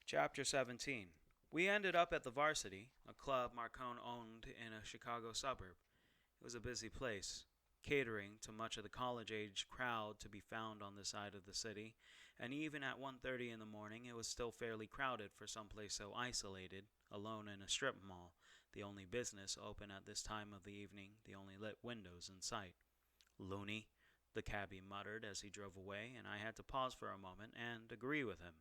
Chapter 17. We ended up at the Varsity, a club Marcone owned in a Chicago suburb. It was a busy place, catering to much of the college-age crowd to be found on this side of the city, and even at 1:30 in the morning it was still fairly crowded for some place so isolated, alone in a strip mall, the only business open at this time of the evening, the only lit windows in sight. Loony, the cabbie muttered as he drove away, and I had to pause for a moment and agree with him.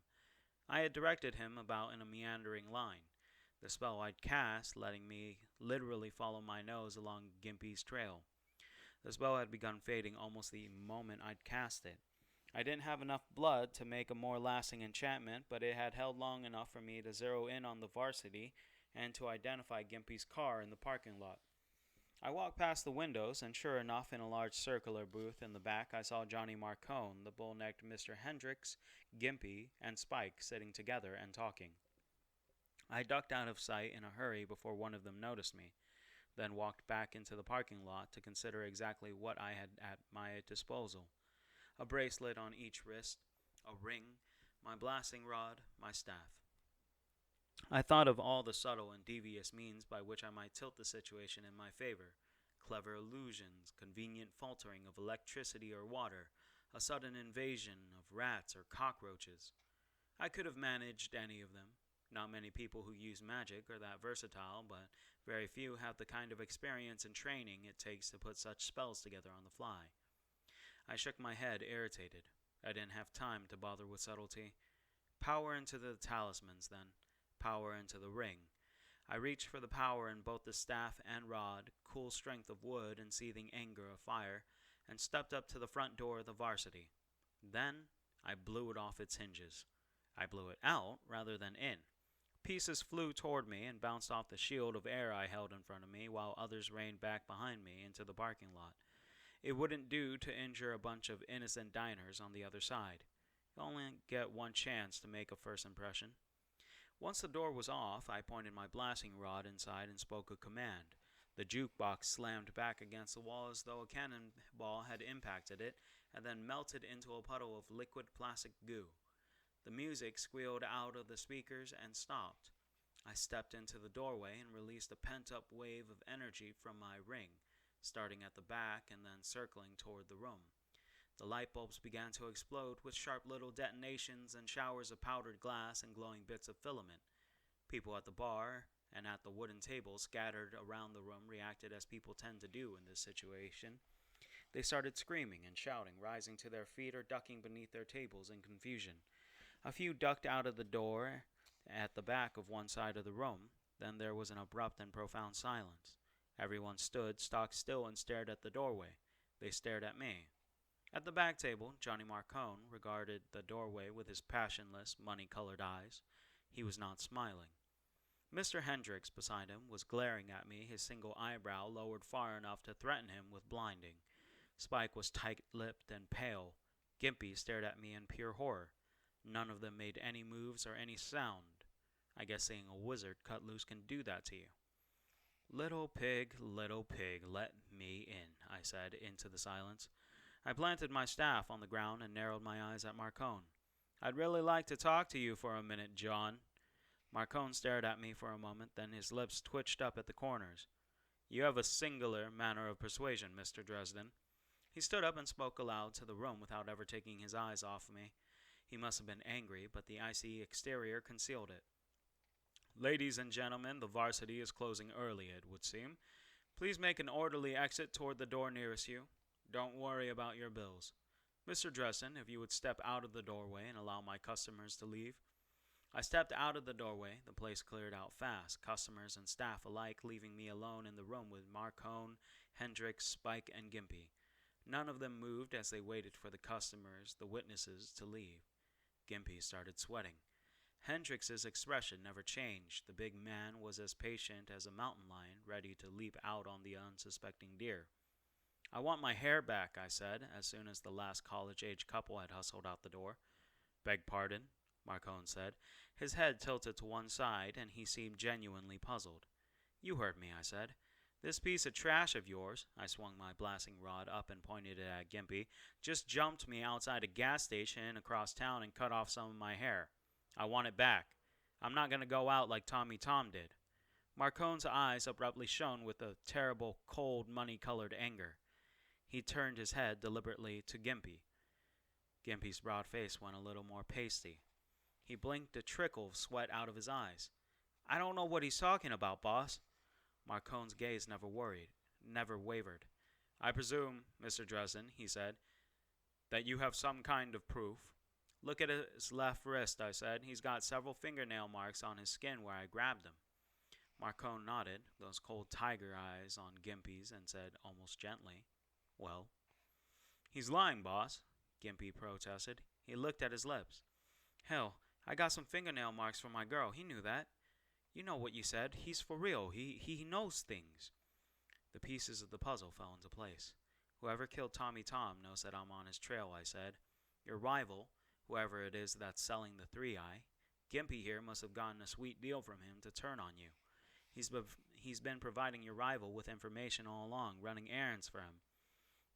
I had directed him about in a meandering line, the spell I'd cast letting me literally follow my nose along Gimpy's trail. The spell had begun fading almost the moment I'd cast it. I didn't have enough blood to make a more lasting enchantment, but it had held long enough for me to zero in on the Varsity and to identify Gimpy's car in the parking lot. I walked past the windows, and sure enough, in a large circular booth in the back, I saw Johnny Marcone, the bull-necked Mr. Hendricks, Gimpy, and Spike sitting together and talking. I ducked out of sight in a hurry before one of them noticed me, then walked back into the parking lot to consider exactly what I had at my disposal. A bracelet on each wrist, a ring, my blasting rod, my staff. I thought of all the subtle and devious means by which I might tilt the situation in my favor. Clever illusions, convenient faltering of electricity or water, a sudden invasion of rats or cockroaches. I could have managed any of them. Not many people who use magic are that versatile, but very few have the kind of experience and training it takes to put such spells together on the fly. I shook my head, irritated. I didn't have time to bother with subtlety. Power into the talismans, then. Power into the ring. I reached for the power in both the staff and rod, cool strength of wood and seething anger of fire, and stepped up to the front door of the Varsity. Then I blew it off its hinges. I blew it out rather than in. Pieces flew toward me and bounced off the shield of air I held in front of me, while others rained back behind me into the parking lot. It wouldn't do to injure a bunch of innocent diners on the other side. You only get one chance to make a first impression. Once the door was off, I pointed my blasting rod inside and spoke a command. The jukebox slammed back against the wall as though a cannonball had impacted it and then melted into a puddle of liquid plastic goo. The music squealed out of the speakers and stopped. I stepped into the doorway and released a pent-up wave of energy from my ring, starting at the back and then circling toward the room. The light bulbs began to explode with sharp little detonations and showers of powdered glass and glowing bits of filament. People at the bar and at the wooden tables scattered around the room reacted as people tend to do in this situation. They started screaming and shouting, rising to their feet or ducking beneath their tables in confusion. A few ducked out of the door at the back of one side of the room. Then there was an abrupt and profound silence. Everyone stood stock still and stared at the doorway. They stared at me. At the back table, Johnny Marcone regarded the doorway with his passionless, money-colored eyes. He was not smiling. Mr. Hendricks, beside him, was glaring at me, his single eyebrow lowered far enough to threaten him with blinding. Spike was tight-lipped and pale. Gimpy stared at me in pure horror. None of them made any moves or any sound. I guess seeing a wizard cut loose can do that to you. Little pig, let me in, I said, into the silence. I planted my staff on the ground and narrowed my eyes at Marcone. I'd really like to talk to you for a minute, John. Marcone stared at me for a moment, then his lips twitched up at the corners. You have a singular manner of persuasion, Mr. Dresden. He stood up and spoke aloud to the room without ever taking his eyes off me. He must have been angry, but the icy exterior concealed it. Ladies and gentlemen, the Varsity is closing early, it would seem. Please make an orderly exit toward the door nearest you. Don't worry about your bills. Mr. Dresden, if you would step out of the doorway and allow my customers to leave. I stepped out of the doorway. The place cleared out fast, customers and staff alike leaving me alone in the room with Marcone, Hendricks, Spike, and Gimpy. None of them moved as they waited for the customers, the witnesses, to leave. Gimpy started sweating. Hendricks's expression never changed. The big man was as patient as a mountain lion, ready to leap out on the unsuspecting deer. I want my hair back, I said, as soon as the last college-age couple had hustled out the door. Beg pardon, Marcone said. His head tilted to one side, and he seemed genuinely puzzled. You heard me, I said. This piece of trash of yours, I swung my blasting rod up and pointed it at Gimpy, just jumped me outside a gas station across town and cut off some of my hair. I want it back. I'm not going to go out like Tommy Tom did. Marcone's eyes abruptly shone with a terrible, cold, money-colored anger. He turned his head deliberately to Gimpy. Gimpy's broad face went a little more pasty. He blinked a trickle of sweat out of his eyes. I don't know what he's talking about, boss. Marcone's gaze never wavered. I presume, Mr. Dresden, he said, that you have some kind of proof. Look at his left wrist, I said. He's got several fingernail marks on his skin where I grabbed him. Marcone nodded, those cold tiger eyes on Gimpy's, and said almost gently, Well? He's lying, boss, Gimpy protested. He looked at his lips. Hell, I got some fingernail marks from my girl. He knew that. You know what you said. He's for real. He knows things. The pieces of the puzzle fell into place. Whoever killed Tommy Tom knows that I'm on his trail, I said. Your rival, whoever it is that's selling the 3-eye, Gimpy here must have gotten a sweet deal from him to turn on you. He's been providing your rival with information all along, running errands for him.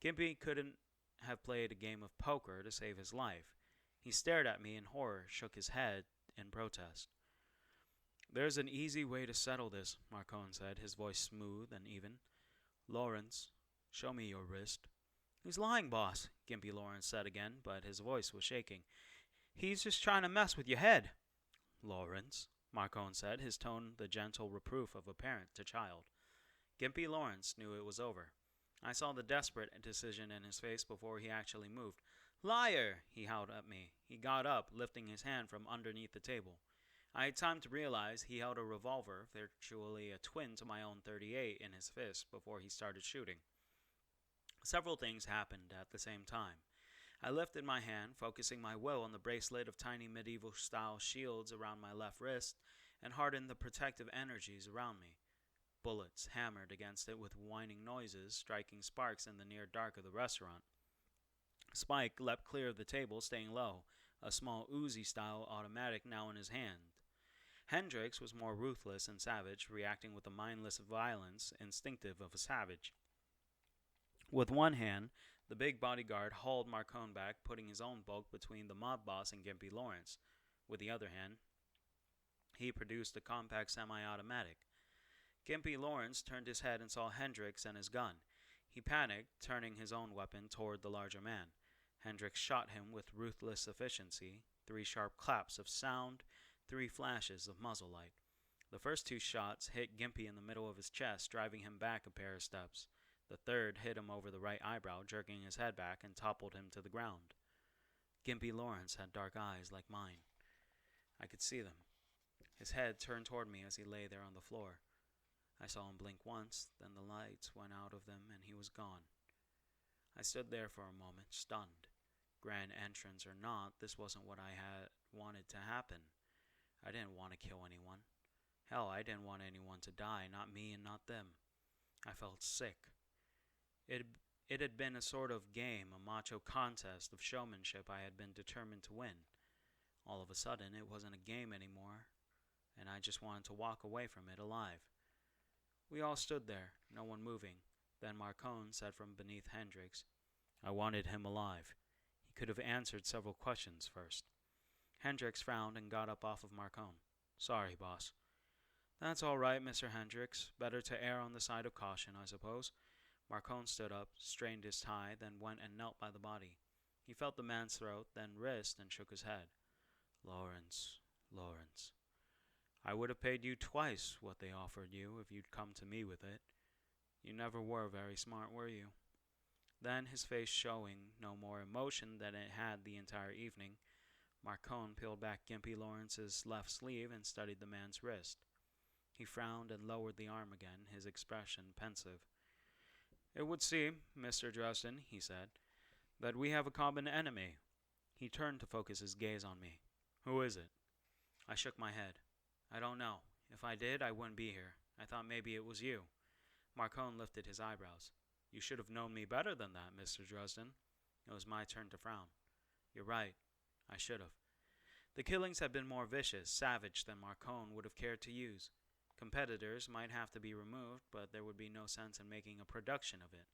Gimpy couldn't have played a game of poker to save his life. He stared at me in horror, shook his head in protest. There's an easy way to settle this, Marcone said, his voice smooth and even. Lawrence, show me your wrist. He's lying, boss, Gimpy Lawrence said again, but his voice was shaking. He's just trying to mess with your head. Lawrence, Marcone said, his tone the gentle reproof of a parent to child. Gimpy Lawrence knew it was over. I saw the desperate decision in his face before he actually moved. Liar! He howled at me. He got up, lifting his hand from underneath the table. I had time to realize he held a revolver, virtually a twin to my own .38, in his fist before he started shooting. Several things happened at the same time. I lifted my hand, focusing my will on the bracelet of tiny medieval-style shields around my left wrist, and hardened the protective energies around me. Bullets hammered against it with whining noises, striking sparks in the near dark of the restaurant. Spike leapt clear of the table, staying low, a small Uzi-style automatic now in his hand. Hendricks was more ruthless and savage, reacting with the mindless violence instinctive of a savage. With one hand, the big bodyguard hauled Marcone back, putting his own bulk between the mob boss and Gimpy Lawrence. With the other hand, he produced a compact semi-automatic. Gimpy Lawrence turned his head and saw Hendricks and his gun. He panicked, turning his own weapon toward the larger man. Hendricks shot him with ruthless efficiency, 3 sharp claps of sound, 3 flashes of muzzle light. The first 2 shots hit Gimpy in the middle of his chest, driving him back a pair of steps. The third hit him over the right eyebrow, jerking his head back and toppled him to the ground. Gimpy Lawrence had dark eyes like mine. I could see them. His head turned toward me as he lay there on the floor. I saw him blink once, then the lights went out of them and he was gone. I stood there for a moment, stunned. Grand entrance or not, this wasn't what I had wanted to happen. I didn't want to kill anyone. Hell, I didn't want anyone to die, not me and not them. I felt sick. It had been a sort of game, a macho contest of showmanship I had been determined to win. All of a sudden, it wasn't a game anymore, and I just wanted to walk away from it alive. We all stood there, no one moving. Then Marcone said from beneath Hendricks, I wanted him alive. He could have answered several questions first. Hendricks frowned and got up off of Marcone. Sorry, boss. That's all right, Mr. Hendricks. Better to err on the side of caution, I suppose. Marcone stood up, strained his tie, then went and knelt by the body. He felt the man's throat, then wrist, and shook his head. Lawrence. I would have paid you twice what they offered you if you'd come to me with it. You never were very smart, were you? Then, his face showing no more emotion than it had the entire evening, Marcone peeled back Gimpy Lawrence's left sleeve and studied the man's wrist. He frowned and lowered the arm again, his expression pensive. It would seem, Mr. Dresden, he said, that we have a common enemy. He turned to focus his gaze on me. Who is it? I shook my head. I don't know. If I did, I wouldn't be here. I thought maybe it was you. Marcone lifted his eyebrows. You should have known me better than that, Mr. Dresden. It was my turn to frown. You're right. I should have. The killings had been more vicious, savage than Marcone would have cared to use. Competitors might have to be removed, but there would be no sense in making a production of it.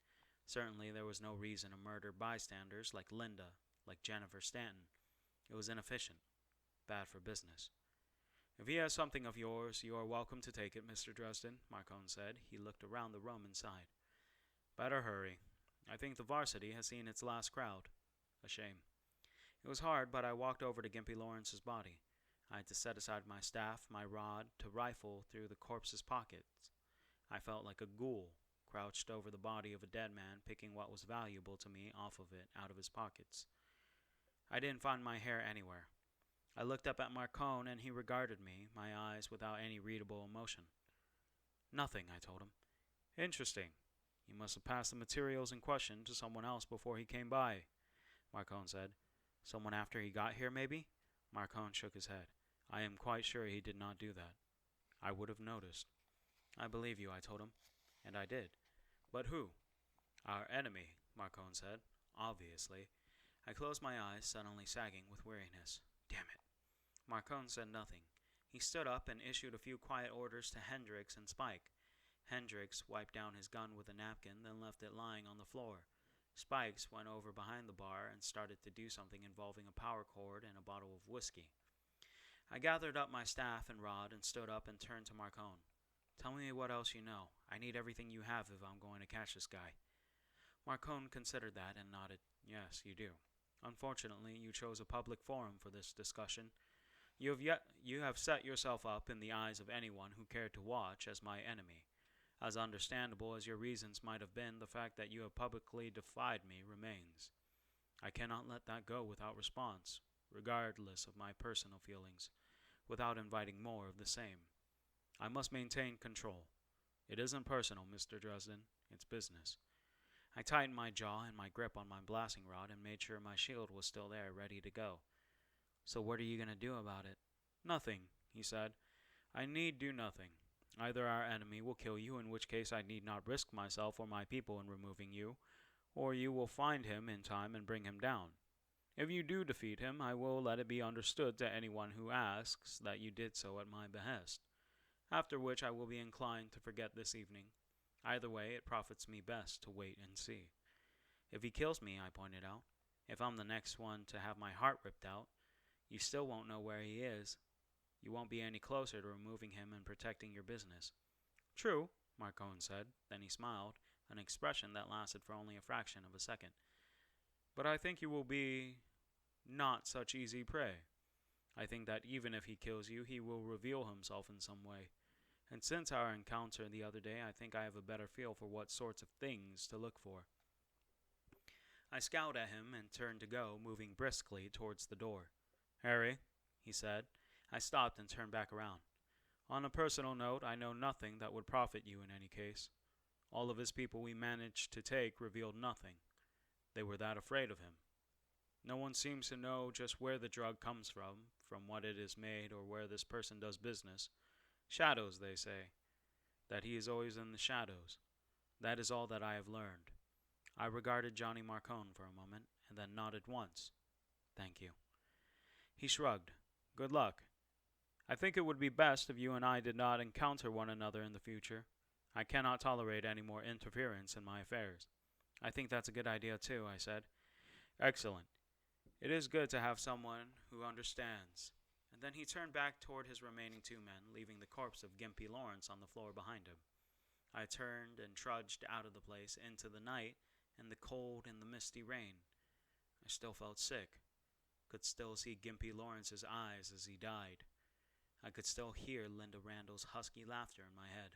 Certainly there was no reason to murder bystanders like Linda, like Jennifer Stanton. It was inefficient. Bad for business. If he has something of yours, you are welcome to take it, Mr. Dresden, Marcone said. He looked around the room and sighed. Better hurry. I think the varsity has seen its last crowd. A shame. It was hard, but I walked over to Gimpy Lawrence's body. I had to set aside my staff, my rod, to rifle through the corpse's pockets. I felt like a ghoul, crouched over the body of a dead man, picking what was valuable to me off of it out of his pockets. I didn't find my hair anywhere. I looked up at Marcone, and he regarded me, my eyes without any readable emotion. Nothing, I told him. Interesting. You must have passed the materials in question to someone else before he came by, Marcone said. Someone after he got here, maybe? Marcone shook his head. I am quite sure he did not do that. I would have noticed. I believe you, I told him. And I did. But who? Our enemy, Marcone said. Obviously. I closed my eyes, suddenly sagging with weariness. Damn it. Marcone said nothing. He stood up and issued a few quiet orders to Hendricks and Spike. Hendricks wiped down his gun with a napkin, then left it lying on the floor. Spikes went over behind the bar and started to do something involving a power cord and a bottle of whiskey. I gathered up my staff and rod and stood up and turned to Marcone. Tell me what else you know. I need everything you have if I'm going to catch this guy. Marcone considered that and nodded. Yes, you do. Unfortunately, you chose a public forum for this discussion. You have set yourself up in the eyes of anyone who cared to watch as my enemy. As understandable as your reasons might have been, the fact that you have publicly defied me remains. I cannot let that go without response, regardless of my personal feelings, without inviting more of the same. I must maintain control. It isn't personal, Mr. Dresden. It's business. I tightened my jaw and my grip on my blasting rod and made sure my shield was still there, ready to go. So what are you going to do about it? Nothing, he said. I need do nothing. Either our enemy will kill you, in which case I need not risk myself or my people in removing you, or you will find him in time and bring him down. If you do defeat him, I will let it be understood to anyone who asks that you did so at my behest, after which I will be inclined to forget this evening. Either way, it profits me best to wait and see. If he kills me, I pointed out, if I'm the next one to have my heart ripped out, you still won't know where he is. You won't be any closer to removing him and protecting your business. True, Marcone said. Then he smiled, an expression that lasted for only a fraction of a second. But I think you will be not such easy prey. I think that even if he kills you, he will reveal himself in some way. And since our encounter the other day, I think I have a better feel for what sorts of things to look for. I scowled at him and turned to go, moving briskly towards the door. Harry, he said. I stopped and turned back around. On a personal note, I know nothing that would profit you in any case. All of his people we managed to take revealed nothing. They were that afraid of him. No one seems to know just where the drug comes from what it is made, or where this person does business. Shadows, they say. That he is always in the shadows. That is all that I have learned. I regarded Johnny Marcone for a moment, and then nodded once. Thank you. He shrugged. Good luck. I think it would be best if you and I did not encounter one another in the future. I cannot tolerate any more interference in my affairs. I think that's a good idea too, I said. Excellent. It is good to have someone who understands. And then he turned back toward his remaining two men, leaving the corpse of Gimpy Lawrence on the floor behind him. I turned and trudged out of the place into the night and the cold and the misty rain. I still felt sick. Could still see Gimpy Lawrence's eyes as he died. I could still hear Linda Randall's husky laughter in my head.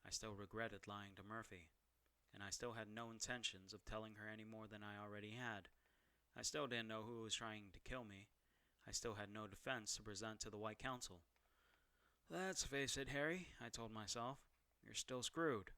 I still regretted lying to Murphy, and I still had no intentions of telling her any more than I already had. I still didn't know who was trying to kill me. I still had no defense to present to the White Council. Let's face it, Harry, I told myself. You're still screwed.